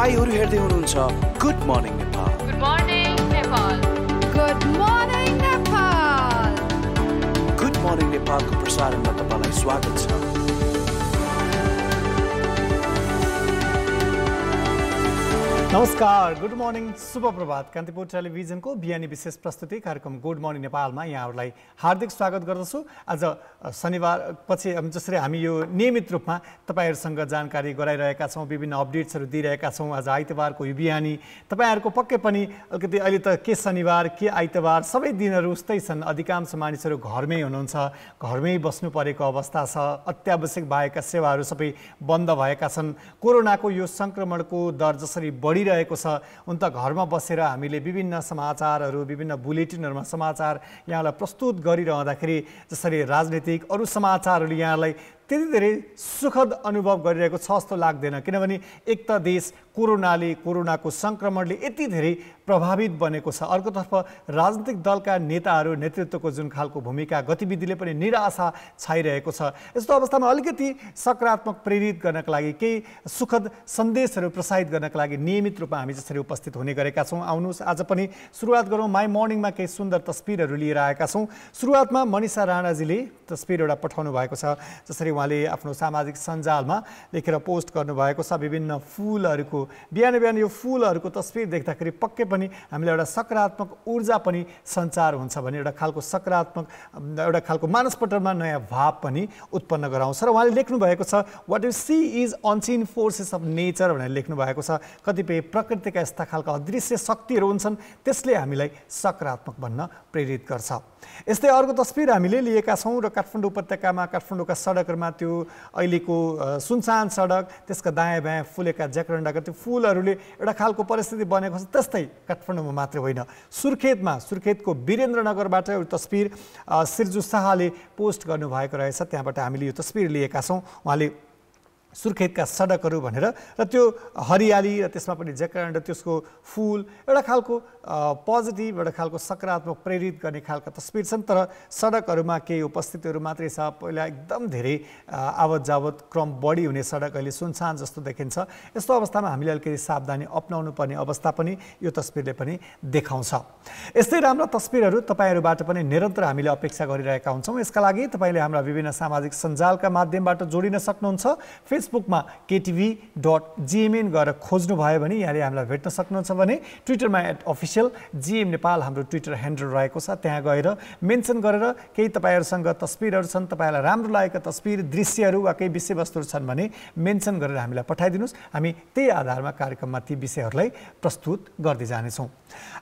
तपाईहरु हेर्दै हुनुहुन्छ good morning Nepal. Good morning Nepal. Good morning Nepal. Good morning नेपालको प्रसारणमा तपाईलाई स्वागत छ। नमस्कार, गुड मर्निङ, शुभ प्रभात। कान्तिपुर टेलिभिजनको बिहानी विशेष प्रस्तुति कार्यक्रम गुड मर्निङ नेपालमा यहाँहरूलाई हार्दिक स्वागत गर्दछु। आज शनिबार पछि जसरी हामी यो नियमित रूपमा तपाईहरुसँग जानकारी गराइरहेका छौँ, विभिन्न अपडेट्सहरू दिइरहेका छौँ। आज आइतबारको यो बिहानी तपाईहरुको पक्कै पनि अलिकति अहिले त के शनिबार के आइतबार सबै दिनहरू उस्तै छन्। अधिकांश मानिसहरू घरमै हुनुहुन्छ, घरमै बस्नु परेको अवस्था छ। अत्यावश्यक बाहेकका सेवाहरू सबै बन्द भएका छन्। कोरोनाको यो संक्रमणको दर जसरी बढिरहेको छ, उन त घरमा बसेर हामीले विभिन्न समाचारहरू, विभिन्न बुलेटिनहरूमा समाचार यहाँलाई प्रस्तुत गरिरहँदाखेरि जसरी राजनीतिक अरू समाचारहरूले यहाँलाई त्यति धेरै सुखद अनुभव गरिरहेको छ जस्तो लाग्दैन। किनभने एक त देश कोरोनाको संक्रमणले यति धेरै प्रभावित बनेको छ, अर्कोतर्फ राजनीतिक दलका नेताहरू नेतृत्वको जुन खालको भूमिका गतिविधिले पनि निराशा छाइरहेको छ। यस्तो अवस्थामा अलिकति सकारात्मक प्रेरित गर्नका लागि, केही सुखद सन्देशहरू प्रसारित गर्नका लागि नियमित रूपमा हामी जसरी उपस्थित हुने गरेका छौँ। आउनुहोस् आज पनि सुरुवात गरौँ माई मर्निङमा केही सुन्दर तस्बिरहरू लिएर आएका छौँ। सुरुवातमा मनिषा राणाजीले तस्बिर एउटा पठाउनु भएको छ, जसरी उहाँले आफ्नो सामाजिक सञ्जालमा लेखेर पोस्ट गर्नुभएको छ। विभिन्न फुलहरूको बिहान बिहान यो फुलहरूको तस्बिर देख्दाखेरि पक्कै पनि हामीलाई एउटा सकारात्मक ऊर्जा पनि सञ्चार हुन्छ भने एउटा खालको सकारात्मक एउटा खालको मानसपटलमा नयाँ भाव पनि उत्पन्न गराउँछ। र उहाँले लेख्नु भएको छ, what you see is unseen forces of nature भनेर लेख्नु भएको छ। कतिपय प्रकृतिका यस्ता खालका अदृश्य शक्तिहरू हुन्छन्, त्यसले हामीलाई सकारात्मक बन्न प्रेरित गर्छ। यस्तै अर्को तस्बिर हामीले लिएका छौँ र काठमाडौँ उपत्यकामा काठमाडौँका सडकहरूमा त्यो अहिलेको सुनसान सडक, त्यसका दायाँ बायाँ फुलेका ज्याकरन्डाका त्यो फुलहरूले एउटा खालको परिस्थिति बनेको छ। त्यस्तै काठमाडौँमा मात्र होइन, सुर्खेतको वीरेन्द्रनगरबाट एउटा तस्बिर सिर्जु शाहले पोस्ट गर्नुभएको रहेछ। त्यहाँबाट हामीले यो तस्बिर लिएका छौँ। उहाँले सुर्खेतका सडकहरू भनेर र त्यो हरियाली र त्यसमा पनि ज्याकरन्डा, त्यसको फुल एउटा खालको पोजिटिभ, एउटा खालको सकारात्मक प्रेरित गर्ने खालका तस्बिर छन्। तर सडकहरूमा केही उपस्थितिहरू मात्रै छ। पहिला एकदम धेरै आवत जावत क्रम बढी हुने सडक अहिले सुनसान जस्तो देखिन्छ। यस्तो अवस्थामा हामीले अलिकति सावधानी अपनाउनु पर्ने अवस्था पनि यो तस्बिरले पनि देखाउँछ। यस्तै राम्रा तस्बिरहरू तपाईँहरूबाट पनि निरन्तर हामीले अपेक्षा गरिरहेका हुन्छौँ। यसका लागि तपाईँले हाम्रा विभिन्न सामाजिक सञ्जालका माध्यमबाट जोडिन सक्नुहुन्छ। फेसबुकमा KTV.gmn गएर खोज्नुभयो भने यहाँले हामीलाई भेट्न सक्नुहुन्छ भने ट्विटरमा @official GM नेपाल हाम्रो ट्विटर ह्यान्डल रहेको छ। त्यहाँ गएर मेन्सन गरेर केही तपाईँहरूसँग तस्बिरहरू छन्, तपाईँलाई राम्रो लागेका तस्बिर, दृश्यहरू वा केही विषयवस्तुहरू छन् भने मेन्सन गरेर हामीलाई पठाइदिनुहोस्। हामी त्यही आधारमा कार्यक्रममा ती विषयहरूलाई प्रस्तुत गर्दै जानेछौँ।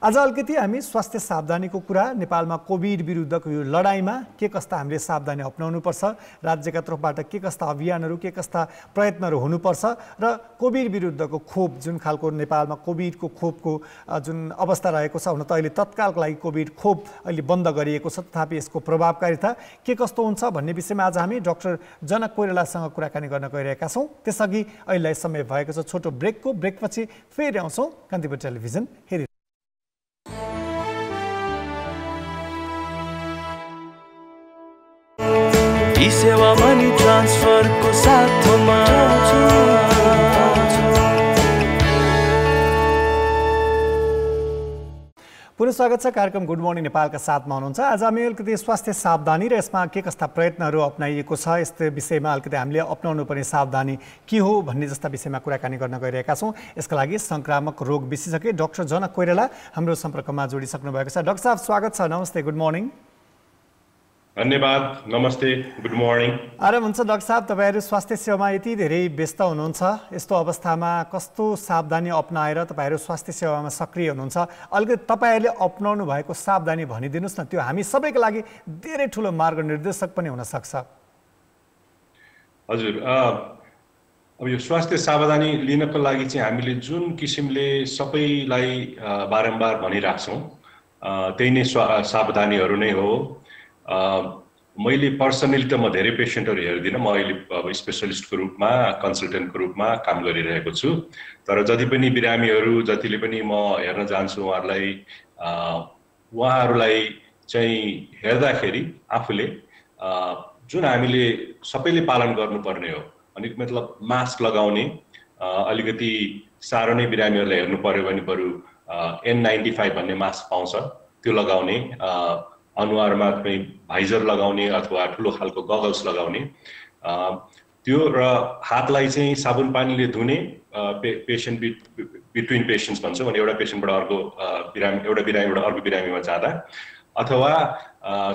आज अलिकति हामी स्वास्थ्य सावधानीको कुरा, नेपालमा कोभिड विरुद्धको यो लडाइँमा के कस्ता हामीले सावधानी अपनाउनुपर्छ, राज्यका तर्फबाट के कस्ता अभियानहरू, के कस्ता प्रयत्नहरू हुनुपर्छ र कोभिड विरुद्धको खोप जुन खालको नेपालमा कोभिडको खोपको जुन अवस्था रहेको छ, हुन त अहिले तत्कालको लागि कोभिड खोप अहिले बन्द गरिएको छ, तथापि यसको प्रभावकारिता के कस्तो हुन्छ भन्ने विषयमा आज हामी डाक्टर जनक कोइरालासँग कुराकानी गर्न गइरहेका छौँ। त्यसअघि अहिले समय भएको छ छोटो ब्रेकको। ब्रेकपछि फेरि आउँछौँ कान्तिपुर टेलिभिजन हेरि। सेवा मनी ट्रान्सफरको साथमा पुनः स्वागत छ। कार्यक्रम गुड मर्निङ नेपालका साथमा हुनुहुन्छ। आज हामी अलिकति स्वास्थ्य सावधानी र यसमा के कस्ता प्रयत्नहरू अप्नाइएको छ, यस्तो विषयमा अलिकति हामीले अप्नाउनु पर्ने सावधानी के हो भन्ने जस्ता विषयमा कुराकानी गर्न गइरहेका छौँ। यसका लागि संक्रामक रोग विशेषज्ञ डाक्टर जनक कोइराला हाम्रो सम्पर्कमा जोडिसक्नु भएको छ। डाक्टर साहब स्वागत छ। नमस्ते, गुड मर्निङ। धन्यवाद, नमस्ते, गुड मर्निङ। आराम हुन्छ डाक्टर साहब, तपाईँहरू स्वास्थ्य सेवामा यति धेरै व्यस्त हुनुहुन्छ, यस्तो अवस्थामा कस्तो सावधानी अप्नाएर तपाईँहरू स्वास्थ्य सेवामा सक्रिय हुनुहुन्छ, अलिकति तपाईँहरूले अप्नाउनु भएको सावधानी भनिदिनुहोस् न। त्यो हामी सबैको लागि धेरै ठुलो मार्गनिर्देशक पनि हुनसक्छ। हजुर, अब यो स्वास्थ्य सावधानी लिनको लागि चाहिँ हामीले जुन किसिमले सबैलाई बारम्बार भनिराख्छौँ त्यही नै सावधानीहरू नै हो। मैले पर्सनली त म धेरै पेसेन्टहरू हेर्दिनँ, म अहिले अब स्पेसलिस्टको रूपमा, कन्सल्टेन्टको रूपमा काम गरिरहेको छु। तर जति पनि बिरामीहरू जतिले पनि म हेर्न जान्छु उहाँहरूलाई चाहिँ हेर्दाखेरि आफूले जुन हामीले सबैले पालन गर्नुपर्ने हो, अनि मतलब मास्क लगाउने, अलिकति साह्रो नै बिरामीहरूलाई हेर्नु पर्यो भने बरु N95 भन्ने मास्क पाउँछ, त्यो लगाउने, अनुहारमा पनि भाइजर लगाउने अथवा ठुलो खालको गगल्स लगाउने, त्यो र हातलाई चाहिँ साबुन पानीले धुने, पेसेन्ट बिट्विन पेसेन्ट्स भन्छौँ भने एउटा पेसेन्टबाट अर्को एउटा बिरामीबाट अर्को बिरामीमा जाँदा, अथवा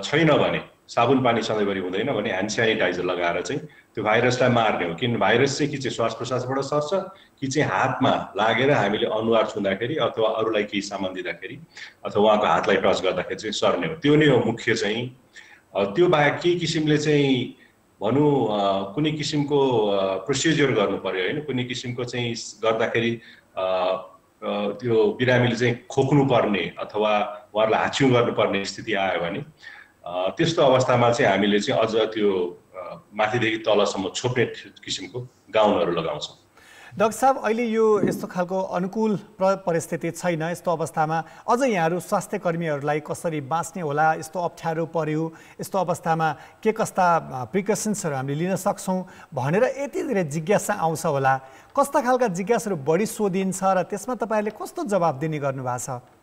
छैन भने साबुन पानी सधैँभरि हुँदैन भने ह्यान्ड सेनिटाइजर लगाएर चाहिँ त्यो भाइरसलाई मार्ने हो। किन भाइरस चाहिँ कि चाहिँ श्वास प्रश्वासबाट सर्छ कि चाहिँ हातमा लागेर हामीले अनुहार छुँदाखेरि अथवा अरूलाई केही सामान दिँदाखेरि अथवा उहाँको हातलाई टच गर्दाखेरि चाहिँ सर्ने हो। त्यो नै हो मुख्य चाहिँ। त्यो बाहेक केही किसिमले चाहिँ भनौँ कुनै किसिमको प्रोसिजर गर्नु पर्यो होइन, कुनै किसिमको चाहिँ गर्दाखेरि त्यो बिरामीले चाहिँ खोक्नु पर्ने अथवा उहाँहरूलाई हाछ्यौँ गर्नुपर्ने स्थिति आयो भने त्यस्तो अवस्थामा चाहिँ हामीले चाहिँ अझ त्यो माथिदेखि तलसम्म छोप्ने किसिमको गाउनहरू लगाउँछौँ। डाक्टर साहब, अहिले यो यस्तो खालको अनुकूल परिस्थिति छैन, यस्तो अवस्थामा अझ यहाँहरू स्वास्थ्य कर्मीहरूलाई कसरी बाँच्ने होला, यस्तो अप्ठ्यारो पर्यो, यस्तो अवस्थामा के कस्ता प्रिकसन्सहरू हामीले लिन सक्छौँ भनेर यति धेरै जिज्ञासा आउँछ होला। कस्ता खालका जिज्ञासाहरू बढी सोधिन्छ र त्यसमा तपाईँहरूले कस्तो जवाब दिने गर्नुभएको छ?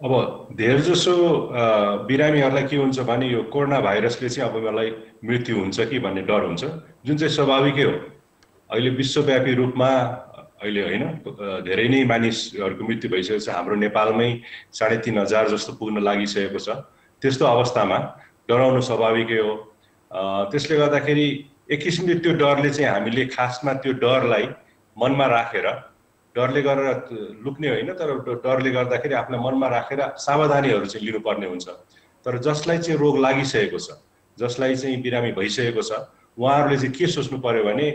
अब धेरैजसो बिरामीहरूलाई के हुन्छ भने यो कोरोना भाइरसले चाहिँ अब मलाई मृत्यु हुन्छ कि भन्ने डर हुन्छ, जुन चाहिँ स्वाभाविकै हो। अहिले विश्वव्यापी रूपमा अहिले होइन धेरै नै मानिसहरूको मृत्यु भइसकेको छ। हाम्रो नेपालमै 3,500 जस्तो पुग्न लागिसकेको छ। त्यस्तो अवस्थामा डराउनु स्वाभाविकै हो। त्यसले गर्दाखेरि एक किसिमले त्यो डरले चाहिँ हामीले खासमा त्यो डरलाई मनमा राखेर, डरले गरेर लुक्ने होइन तर डरले गर्दाखेरि आफूलाई मनमा राखेर सावधानीहरू चाहिँ लिनुपर्ने हुन्छ। तर जसलाई चाहिँ रोग लागिसकेको छ, जसलाई चाहिँ बिरामी भइसकेको छ, उहाँहरूले चाहिँ के सोच्नु पर्यो भने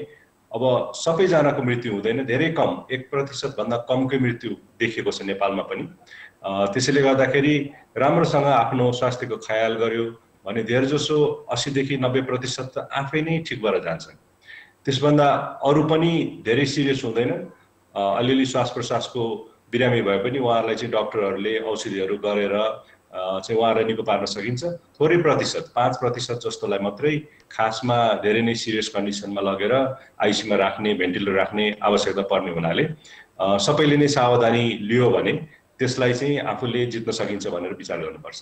अब सबैजनाको मृत्यु हुँदैन, धेरै कम 1% भन्दा कमकै मृत्यु देखेको छ नेपालमा पनि। त्यसैले गर्दाखेरि राम्रोसँग आफ्नो स्वास्थ्यको ख्याल गर्यो भने धेरैजसो 80 देखि 90% त आफै नै ठिक भएर जान्छन्। त्यसभन्दा अरू पनि धेरै सिरियस हुँदैन। अलिअलि श्वास प्रश्वासको बिरामी भए पनि उहाँहरूलाई चाहिँ डक्टरहरूले औषधिहरू गरेर चाहिँ उहाँलाई निको पार्न सकिन्छ। थोरै प्रतिशत 5% जस्तोलाई मात्रै खासमा धेरै नै सिरियस कन्डिसनमा लगेर आइसीयूमा राख्ने, भेन्टिलेटर राख्ने आवश्यकता पर्ने हुनाले सबैले नै सावधानी लियो भने त्यसलाई चाहिँ आफूले जित्न सकिन्छ भनेर विचार गर्नुपर्छ।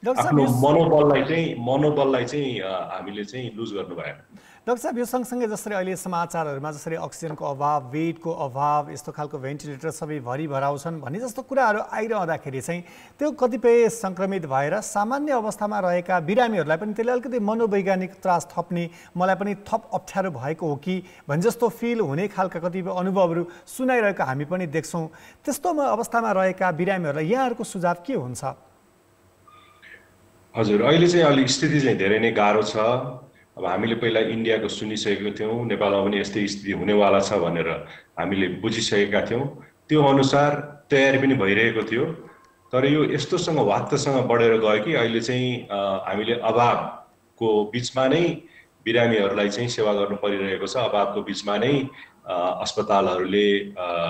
आफ्नो मनोबललाई चाहिँ हामीले चाहिँ लुज गर्नु भएन। डाक्टर साहब, यो सँगसँगै जसरी अहिले समाचारहरूमा जसरी अक्सिजनको अभाव, बेडको अभाव, यस्तो खालको भेन्टिलेटर सबै भरिभराउँछन् भन्ने जस्तो कुराहरू आइरहँदाखेरि चाहिँ त्यो कतिपय सङ्क्रमित भएर सामान्य अवस्थामा रहेका बिरामीहरूलाई पनि त्यसले अलिकति मनोवैज्ञानिक त्रास थप्ने, मलाई पनि थप अप्ठ्यारो भएको हो कि भन्ने जस्तो फिल हुने खालका कतिपय अनुभवहरू सुनाइरहेको हामी पनि देख्छौँ। त्यस्तो अवस्थामा रहेका बिरामीहरूलाई यहाँहरूको सुझाव के हुन्छ? हजुर, अहिले चाहिँ अलिक स्थिति चाहिँ धेरै नै गाह्रो छ। अब हामीले पहिला इन्डियाको सुनिसकेको थियौँ, नेपालमा पनि यस्तै स्थिति हुनेवाला छ भनेर हामीले बुझिसकेका थियौँ। त्यो अनुसार तयारी पनि भइरहेको थियो। तर यो यस्तोसँग वाक्तसँग बढेर गयो कि अहिले चाहिँ हामीले अभावको बिचमा नै बिरामीहरूलाई चाहिँ सेवा गर्नु परिरहेको छ। अभावको बिचमा नै अस्पतालहरूले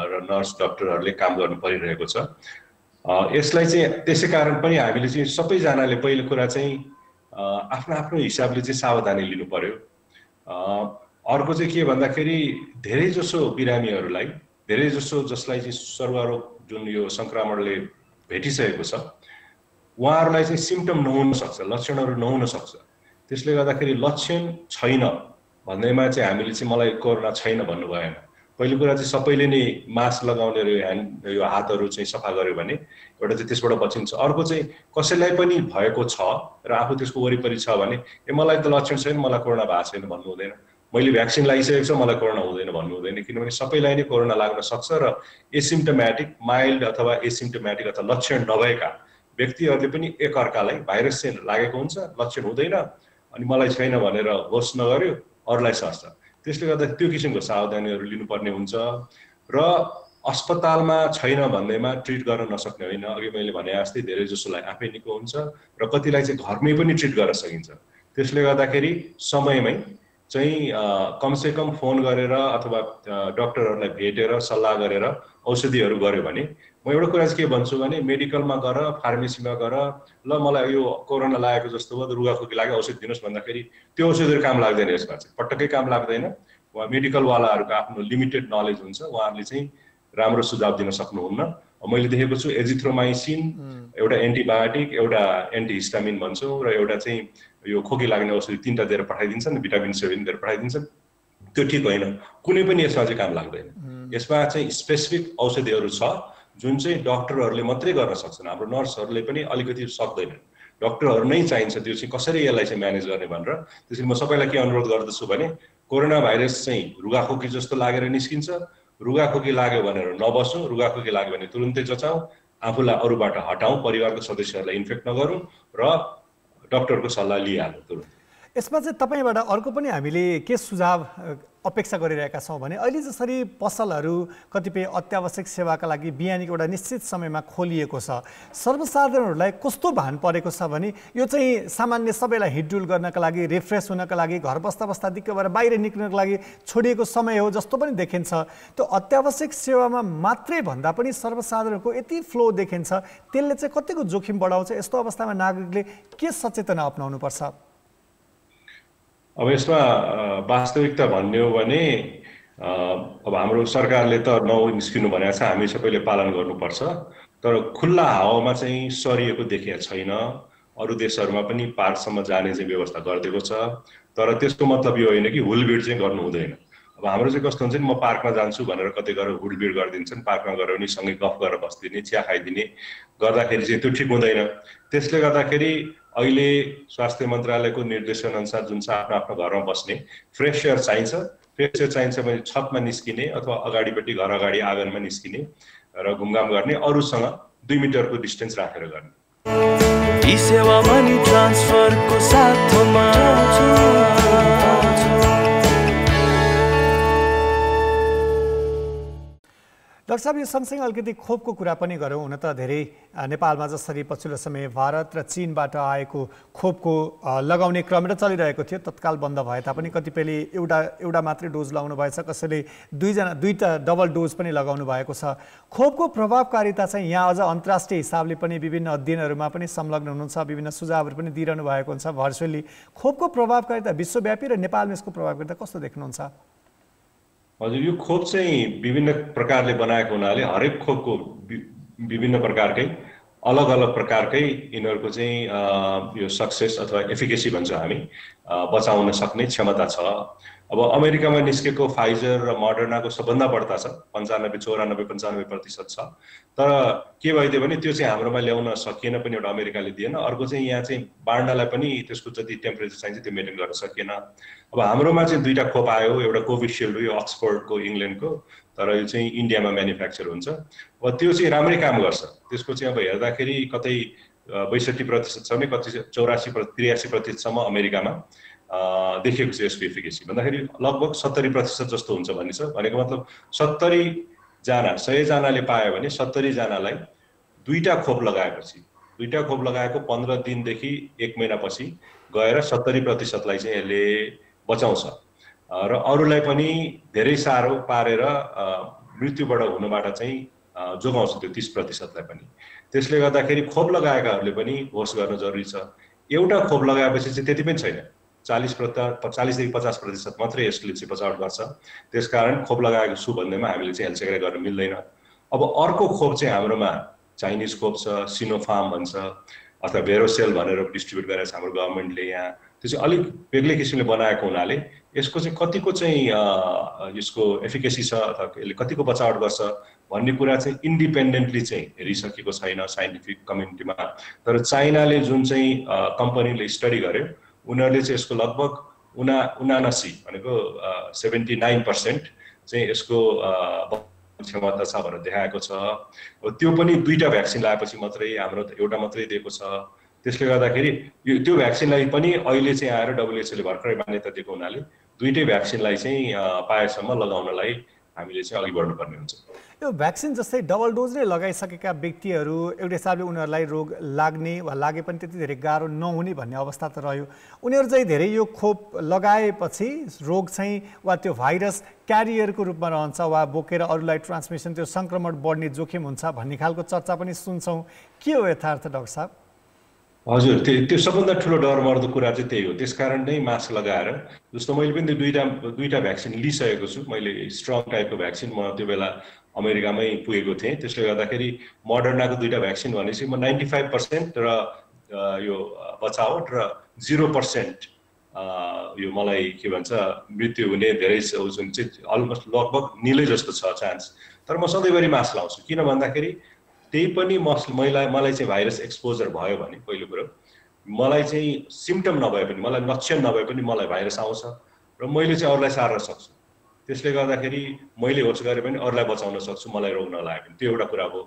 र नर्स डक्टरहरूले काम गर्नु परिरहेको छ। यसलाई चाहिँ त्यसै कारण पनि हामीले चाहिँ सबैजनाले पहिलो कुरा चाहिँ आफ्नो आफ्नो हिसाबले चाहिँ सावधानी लिनु पर्यो। अर्को चाहिँ के भन्दाखेरि धेरैजसो बिरामीहरूलाई, धेरैजसो जसलाई चाहिँ सर्वरोग जुन यो सङ्क्रमणले भेटिसकेको छ उहाँहरूलाई चाहिँ सिम्पटम नहुन सक्छ, लक्षणहरू नहुन सक्छ। त्यसले गर्दाखेरि लक्षण छैन भन्दैमा चाहिँ हामीले चाहिँ मलाई कोरोना छैन भन्नु भएन। पहिलो कुरा चाहिँ सबैले नै मास्क लगाउने र यो हातहरू चाहिँ सफा गर्यो भने एउटा चाहिँ त्यसबाट बचिन्छ। अर्को चाहिँ कसैलाई पनि भएको छ र आफू त्यसको वरिपरि छ भने मलाई त लक्षण छैन, मलाई कोरोना भएको छैन भन्नु हुँदैन। मैले भ्याक्सिन लगाइसकेको छु, मलाई कोरोना हुँदैन भन्नु हुँदैन। किनभने सबैलाई नै कोरोना लाग्न सक्छ र एसिम्टोमेटिक, माइल्ड अथवा एसिम्टोमेटिक अथवा लक्षण नभएका व्यक्तिहरूले पनि एकअर्कालाई भाइरस चाहिँ लागेको हुन्छ, लक्षण हुँदैन अनि मलाई छैन भनेर होस नगर्यो अरूलाई सर्छ। त्यसले गर्दा त्यो किसिमको सावधानीहरू लिनुपर्ने हुन्छ। र अस्पतालमा छैन भन्दैमा ट्रिट गर्न नसक्ने होइन। अघि मैले भने जस्तै धेरै जसोलाई आफै निको हुन्छ र कतिलाई चाहिँ घरमै पनि ट्रिट गर्न सकिन्छ। त्यसले गर्दाखेरि समयमै चाहिँ कमसेकम फोन गरेर अथवा डक्टरहरूलाई भेटेर सल्लाह गरेर औषधिहरू गर्यो भने, म एउटा कुरा चाहिँ के भन्छु भने मेडिकलमा गएर, फार्मेसीमा गएर ल मलाई यो कोरोना लागेको जस्तो भयो, रुगाखोकी लाग्यो औषधि दिनुहोस् भन्दाखेरि त्यो औषधिहरू काम लाग्दैन। यसमा चाहिँ पटक्कै काम लाग्दैन। वा मेडिकलवालाहरूको आफ्नो लिमिटेड नलेज हुन्छ, उहाँहरूले चाहिँ राम्रो सुझाव दिन सक्नुहुन्न। मैले देखेको छु एजिथ्रोमाइसिन एउटा एन्टिबायोटिक, एउटा एन्टिहिस्टामिन भन्छौँ, र एउटा चाहिँ यो खोकी लाग्ने औषधि 3टा दिएर पठाइदिन्छन्, भिटामिन 7 दिएर पठाइदिन्छन्। त्यो ठिक होइन, कुनै पनि यसमा चाहिँ काम लाग्दैन। यसमा चाहिँ स्पेसिफिक औषधिहरू छ जुन चाहिँ डक्टरहरूले मात्रै गर्न सक्छन्, हाम्रो नर्सहरूले पनि अलिकति सक्दैनन्। डक्टरहरू नै चाहिन्छ त्यो चाहिँ कसरी यसलाई चाहिँ म्यानेज गर्ने भनेर। त्यसैले म सबैलाई के अनुरोध गर्दछु भने कोरोना भाइरस चाहिँ रुगाखोकी जस्तो लागेर निस्किन्छ, रुगाखोकी लाग्यो भनेर नबसौँ, रुगाखोकी लाग्यो भने तुरुन्तै जचाउँ, आफूलाई अरूबाट हटाउँ, परिवारको सदस्यहरूलाई इन्फेक्ट नगरौँ र डक्टरको सल्लाह लिइहालौँ तुरुन्तै। यसमा चाहिँ तपाईँबाट अर्को पनि हामीले के सुझाव अपेक्षा गरिरहेका छौँ भने अहिले जसरी पसलहरू कतिपय अत्यावश्यक सेवाका लागि बिहानीको एउटा निश्चित समयमा खोलिएको छ, सर्वसाधारणहरूलाई कस्तो भान परेको छ भने यो चाहिँ सामान्य सबैलाई हिडडुल गर्नका लागि, रिफ्रेस हुनका लागि, घर बस्दा बस्दा दिक्क भएर बाहिर निक्लिनको लागि छोडिएको समय हो जस्तो पनि देखिन्छ। त्यो अत्यावश्यक सेवामा मात्रै भन्दा पनि सर्वसाधारणको यति फ्लो देखिन्छ, त्यसले चाहिँ कतिको जोखिम बढाउँछ? यस्तो अवस्थामा नागरिकले के सचेतना अपनाउनुपर्छ? अब यसमा वास्तविकता भन्ने हो भने अब हाम्रो सरकारले त ननिस्किनु भनेको छ, हामी सबैले पालन गर्नुपर्छ। तर खुल्ला हावामा चाहिँ सरिएको देखिएको छैन। अरू देशहरूमा पनि पार्कसम्म जाने चाहिँ व्यवस्था गरिदिएको छ, तर त्यसको मतलब यो होइन कि हुलभिड चाहिँ गर्नु हुँदैन। अब हाम्रो चाहिँ कस्तो हुन्छ नि, म पार्कमा जान्छु भनेर कतै गएर हुलभिड गरिदिन्छन्, पार्कमा गएर पनि सँगै गफ गरेर बस्दिने, चिया खाइदिने गर्दाखेरि चाहिँ त्यो ठिक हुँदैन। त्यसले गर्दाखेरि अहिले स्वास्थ्य मन्त्रालयको निर्देशन अनुसार जुन चाहिँ आफ्नो आफ्नो घरमा बस्ने, फ्रेस एयर चाहिन्छ। फ्रेस एयर चाहिन्छ भने छतमा निस्किने अथवा अगाडिपट्टि घर अगाडि आँगनमा निस्किने र घुमघाम गर्ने, अरूसँग 2 मिटरको डिस्टेन्स राखेर गर्ने। ई सेवा मनी ट्रान्सफरको साथमा डाक्टर साहब, यो सँगसँगै अलिकति खोपको कुरा पनि गरौँ। हुन त धेरै नेपालमा जसरी पछिल्लो समय भारत र चीनबाट आएको खोपको लगाउने क्रम र चलिरहेको थियो, तत्काल बन्द भए तापनि कतिपयले एउटा मात्रै डोज लगाउनु भएछ, कसैले दुईटा डबल डोज पनि लगाउनु भएको छ। खोपको प्रभावकारिता चाहिँ यहाँ अझ अन्तर्राष्ट्रिय हिसाबले पनि विभिन्न अध्ययनहरूमा पनि संलग्न हुनुहुन्छ, विभिन्न सुझावहरू पनि दिइरहनु भएको हुन्छ भर्चुअली। खोपको प्रभावकारिता विश्वव्यापी र नेपालमा यसको प्रभावकारिता कस्तो देख्नुहुन्छ? हजुर, यो खोप चाहिँ विभिन्न प्रकारले बनाएको हुनाले हरेक खोपको विभिन्न प्रकारकै अलग अलग प्रकारकै यिनीहरूको चाहिँ यो सक्सेस अथवा एफिकेसी भन्छौँ हामी, बचाउन सक्ने क्षमता छ। अब अमेरिकामा निस्केको फाइजर र मोडर्नाको सबभन्दा बढ्ता छ, 95-94-95% छ। तर के भइदियो भने त्यो चाहिँ हाम्रोमा ल्याउन सकिएन पनि, एउटा अमेरिकाले दिएन, अर्को चाहिँ यहाँ चाहिँ बाँड्नलाई पनि त्यसको जति टेम्परेचर चाहिन्छ त्यो मेन्टेन गर्न सकिएन। अब हाम्रोमा चाहिँ 2टा खोप आयो, एउटा कोभिसिल्ड हो, यो अक्सफोर्डको इङ्ल्यान्डको, तर यो चाहिँ इन्डियामा म्यानुफ्याक्चर हुन्छ। अब त्यो चाहिँ राम्रै काम गर्छ। त्यसको चाहिँ अब हेर्दाखेरि कतै 62% छ भने कति 84-83% अमेरिकामा देखिएको छ यसको एफिकेसी। भन्दाखेरि लगभग 70% जस्तो हुन्छ भन्ने छ। भनेको मतलब 100 जनाले पायो भने 70 जनालाई 2टा खोप लगाएपछि, 2टा खोप लगाएको 15 दिनदेखि 1 महिनापछि गएर 70%लाई चाहिँ यसले बचाउँछ र अरूलाई पनि धेरै साह्रो पारेर मृत्युबाट हुनबाट चाहिँ जोगाउँछ त्यो 30%लाई पनि। त्यसले गर्दाखेरि खोप लगाएकाहरूले पनि होस गर्न जरुरी छ। एउटा खोप लगाएपछि चाहिँ त्यति पनि छैन, 40-50% मात्रै यसले चाहिँ बचावट गर्छ। त्यसकारण खोप लगाएको छु भन्दैमा हामीले चाहिँ हेलचेक्राइ गर्न मिल्दैन। अब अर्को खोप चाहिँ हाम्रोमा चाइनिज खोप छ, सिनोफार्म भन्छ अथवा भेरोसेल भनेर डिस्ट्रिब्युट गरेर हाम्रो गभर्नमेन्टले यहाँ, त्यो चाहिँ अलिक बेग्लै किसिमले बनाएको हुनाले यसको चाहिँ कतिको चाहिँ यसको एफिकेसी छ अथवा यसले कतिको बचावट गर्छ भन्ने कुरा चाहिँ इन्डिपेन्डेन्टली चाहिँ हेरिसकेको छैन साइन्टिफिक कम्युनिटीमा। तर चाइनाले जुन चाहिँ कम्पनीले स्टडी गर्यो, उनीहरूले चाहिँ यसको लगभग 79 भनेको 79% चाहिँ यसको क्षमता छ भनेर देखाएको छ। त्यो पनि 2टा भ्याक्सिन लगाएपछि मात्रै, हाम्रो त एउटा मात्रै दिएको छ। त्यसले गर्दाखेरि त्यो भ्याक्सिनलाई पनि अहिले चाहिँ आएर WHO ले भर्खरै मान्यता दिएको हुनाले 2टै भ्याक्सिनलाई चाहिँ पाएसम्म लगाउनलाई हामीले चाहिँ अघि बढ्नुपर्ने हुन्छ। यो भ्याक्सिन जस्तै डबल डोज नै लगाइसकेका व्यक्तिहरू एउटा हिसाबले उनीहरूलाई रोग लाग्ने वा लागे पनि त्यति धेरै गाह्रो नहुने भन्ने अवस्था त रह्यो। उनीहरू चाहिँ धेरै यो खोप लगाएपछि रोग चाहिँ वा त्यो भाइरस क्यारियरको रूपमा रहन्छ वा बोकेर अरूलाई ट्रान्समिसन, त्यो सङ्क्रमण बढ्ने जोखिम हुन्छ भन्ने खालको चर्चा पनि सुन्छौँ। के हो यथार्थ डाक्टर साहब? हजुर, त्यो सबभन्दा ठुलो डरमर्दो कुरा चाहिँ त्यही हो। त्यसकारण नै मास्क लगाएर, जस्तो मैले पनि त्यो दुईटा भ्याक्सिन लिइसकेको छु। मैले स्ट्रङ टाइपको भ्याक्सिन म त्यो बेला अमेरिकामै पुगेको थिएँ। त्यसले गर्दाखेरि मोडर्नाको दुईटा भ्याक्सिन भनेपछि म 95% र यो बचावट र 0% यो मलाई के भन्छ मृत्यु हुने धेरै जुन चाहिँ अलमोस्ट लगभग निलै जस्तो छ चान्स। तर म सधैँभरि मास्क लाउँछु। किन भन्दाखेरि त्यही पनि मलाई चाहिँ भाइरस एक्सपोजर भयो भने पहिलो कुरो मलाई चाहिँ सिम्पटम नभए पनि, मलाई लक्षण नभए पनि मलाई भाइरस आउँछ र मैले चाहिँ अरूलाई सार्न सक्छु। त्यसले गर्दाखेरि मैले होस् गरे पनि अरूलाई बचाउन सक्छु, मलाई रोग नलागे पनि। त्यो एउटा कुरा हो।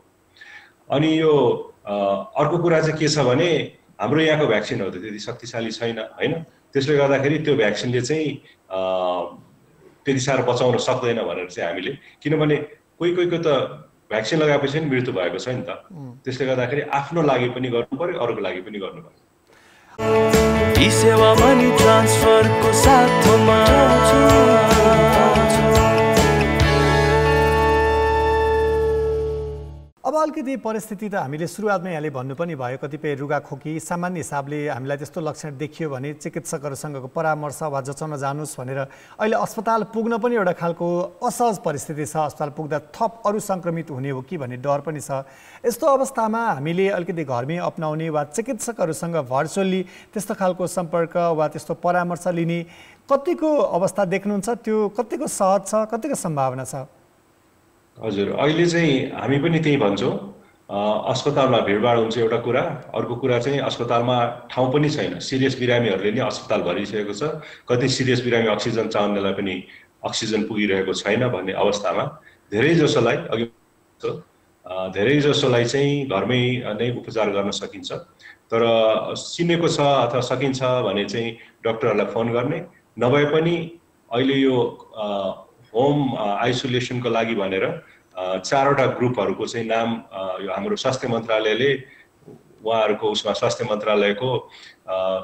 अनि यो अर्को कुरा चाहिँ के छ भने हाम्रो यहाँको भ्याक्सिनहरू त त्यति शक्तिशाली छैन हैन। त्यसले गर्दाखेरि त्यो भ्याक्सिनले चाहिँ त्यति साह्रो बचाउन सक्दैन भनेर चाहिँ हामीले, किनभने कोहीको त भ्याक्सिन लगाएपछि पनि मृत्यु भएको छ नि त। त्यसले गर्दाखेरि आफ्नो लागि पनि गर्नु पर्यो, अरूको लागि पनि गर्नु पर्यो। ई सेवा मनी ट्रान्सफरको साथमा अब अलिकति परिस्थिति त हामीले सुरुवातमै यहाँले भन्नु पनि भयो, कतिपय रुगाखोकी सामान्य हिसाबले हामीलाई त्यस्तो लक्षण देखियो भने चिकित्सकहरूसँगको परामर्श वा जचाउन जानुस् भनेर अहिले अस्पताल पुग्न पनि एउटा खालको असहज परिस्थिति छ। अस्पताल पुग्दा थप अरू सङ्क्रमित हुने हो कि भन्ने डर पनि छ। यस्तो अवस्थामा हामीले अलिकति घरमै अपनाउने वा चिकित्सकहरूसँग भर्चुअली त्यस्तो खालको सम्पर्क वा त्यस्तो परामर्श लिने कतिको अवस्था देख्नुहुन्छ? त्यो कतिको सहज छ, कतिको सम्भावना छ? हजुर, अहिले चाहिँ हामी पनि त्यही भन्छौँ। अस्पतालमा भिडभाड हुन्छ एउटा कुरा, अर्को कुरा चाहिँ अस्पतालमा ठाउँ पनि छैन। सिरियस बिरामीहरूले नै अस्पताल भरिसकेको छ। कति सिरियस बिरामी अक्सिजन चाहनेलाई पनि अक्सिजन पुगिरहेको छैन भन्ने अवस्थामा धेरै जसोलाई चाहिँ घरमै नै उपचार गर्न सकिन्छ। तर चिनेको छ अथवा सकिन्छ भने चाहिँ डाक्टरहरूलाई फोन गर्ने, नभए पनि अहिले यो होम आइसोलेसनको लागि भनेर 4वटा ग्रुपहरूको चाहिँ नाम यो हाम्रो स्वास्थ्य मन्त्रालयले उहाँहरूको उसमा स्वास्थ्य मन्त्रालयको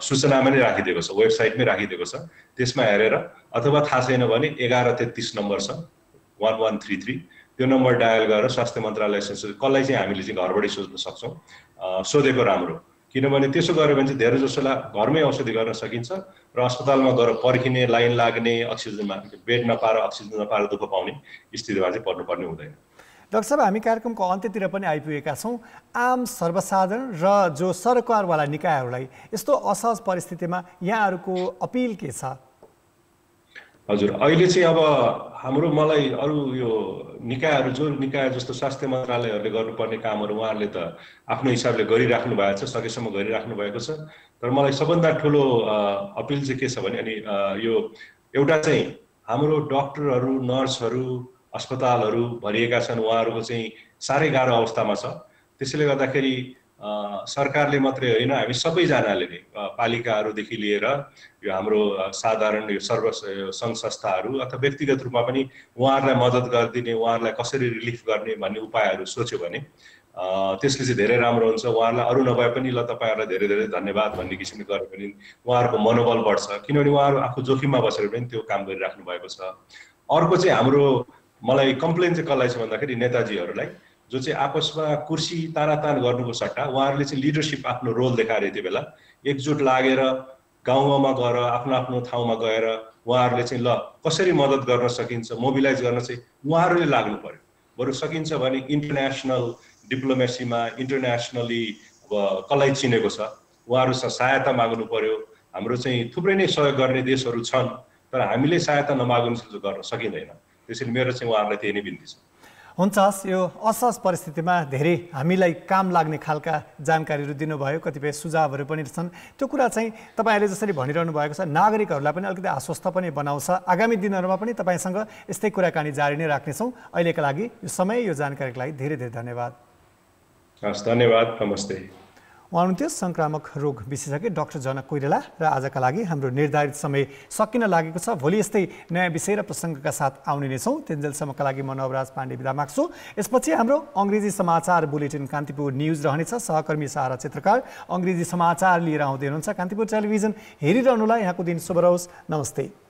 सूचनामा नै राखिदिएको छ, वेबसाइटमै राखिदिएको छ। त्यसमा हेरेर अथवा थाहा छैन भने 1133 नम्बर छ 1133, त्यो नम्बर डायल गरेर स्वास्थ्य मन्त्रालयसँग कसलाई चाहिँ हामीले चाहिँ घरबाटै सोध्न सक्छौँ। सोधेको राम्रो, किनभने त्यसो गऱ्यो भने चाहिँ धेरै जसोलाई घरमै औषधि गर्न सकिन्छ र अस्पतालमा गएर पर्खिने, लाइन लाग्ने, अक्सिजनमा बेड नपाएर अक्सिजन नपाएर दुःख पाउने स्थितिमा चाहिँ पर्नुपर्ने हुँदैन। डाक्टर साहब, हामी कार्यक्रमको अन्त्यतिर पनि आइपुगेका छौँ। आम सर्वसाधारण र जो सरकारवाला निकायहरूलाई यस्तो असहज परिस्थितिमा यहाँहरूको अपिल के छ? हजुर, अहिले चाहिँ अब मलाई अरू यो निकायहरू जो निकाय जस्तो स्वास्थ्य मन्त्रालयहरूले गर्नुपर्ने कामहरू उहाँहरूले त आफ्नो हिसाबले गरिराख्नु भएको छ, सकेसम्म गरिराख्नु भएको छ। तर मलाई सबभन्दा ठुलो अपिल चाहिँ के छ भने अनि यो एउटा चाहिँ हाम्रो डाक्टरहरू, नर्सहरू, अस्पतालहरू भरिएका छन्, उहाँहरूको चाहिँ साह्रै गाह्रो अवस्थामा छ। त्यसैले गर्दाखेरि सरकारले मात्रै होइन, हामी सबैजनाले नै पालिकाहरूदेखि लिएर यो हाम्रो साधारण यो सङ्घ संस्थाहरू अथवा व्यक्तिगत रूपमा पनि उहाँहरूलाई मद्दत गरिदिने, उहाँहरूलाई कसरी रिलिफ गर्ने भन्ने उपायहरू सोच्यो भने त्यसले चाहिँ धेरै राम्रो हुन्छ। उहाँहरूलाई अरू नभए पनि ल तपाईँहरूलाई धेरै धेरै धन्यवाद भन्ने किसिमले गरे पनि उहाँहरूको मनोबल बढ्छ, किनभने उहाँहरू आफू जोखिममा बसेर पनि त्यो काम गरिराख्नु भएको छ। अर्को चाहिँ हाम्रो मलाई कम्प्लेन चाहिँ कसलाई छ भन्दाखेरि नेताजीहरूलाई, जो चाहिँ आपसमा कुर्सी तानातान गर्नुको सट्टा उहाँहरूले चाहिँ लिडरसिप आफ्नो रोल देखाएर त्यो बेला एकजुट लागेर गाउँमा गएर आफ्नो आफ्नो ठाउँमा गएर उहाँहरूले चाहिँ ल कसरी मद्दत गर्न सकिन्छ मोबिलाइज गर्न चाहिँ उहाँहरूले लाग्नु पर्यो। बरु सकिन्छ भने इन्टरनेसनल डिप्लोमेसीमा इन्टरनेसनली अब कसलाई चिनेको छ उहाँहरूसँग सहायता माग्नु पर्यो। हाम्रो चाहिँ थुप्रै नै सहयोग गर्ने देशहरू छन्, तर हामीले सहायता नमाग्नु गर्न सकिँदैन। त्यसैले मेरो चाहिँ उहाँहरूलाई त्यही नै बिन्ती छ। हुन्छ, यो असहज परिस्थितिमा धेरै हामीलाई काम लाग्ने खालका जानकारीहरू दिनुभयो, कतिपय सुझावहरू पनि छन्। त्यो कुरा चाहिँ तपाईँहरूले जसरी भनिरहनु भएको छ नागरिकहरूलाई पनि अलिकति आश्वस्त पनि बनाउँछ। आगामी दिनहरूमा पनि तपाईँसँग यस्तै कुराकानी जारी नै राख्नेछौँ। अहिलेका लागि यो समय, यो जानकारीको लागि धेरै धेरै धन्यवाद। हस्, धन्यवाद, नमस्ते। उहाँ हुनुहुन्थ्यो सङ्क्रामक रोग विशेषज्ञ डाक्टर जनक कोइराला र आजका लागि हाम्रो निर्धारित समय सकिन लागेको छ। भोलि यस्तै नयाँ विषय र प्रसङ्गका साथ आउने नै छौँ। त्यतिन्जेलसम्मका लागि म नवराज पाण्डे बिदा माग्छु। यसपछि हाम्रो अङ्ग्रेजी समाचार बुलेटिन कान्तिपुर न्युज रहनेछ। सहकर्मी सहारा चित्रकार अङ्ग्रेजी समाचार लिएर आउँदै हुनुहुन्छ। कान्तिपुर टेलिभिजन हेरिरहनुलाई यहाँको दिन शुभ रहोस्। नमस्ते।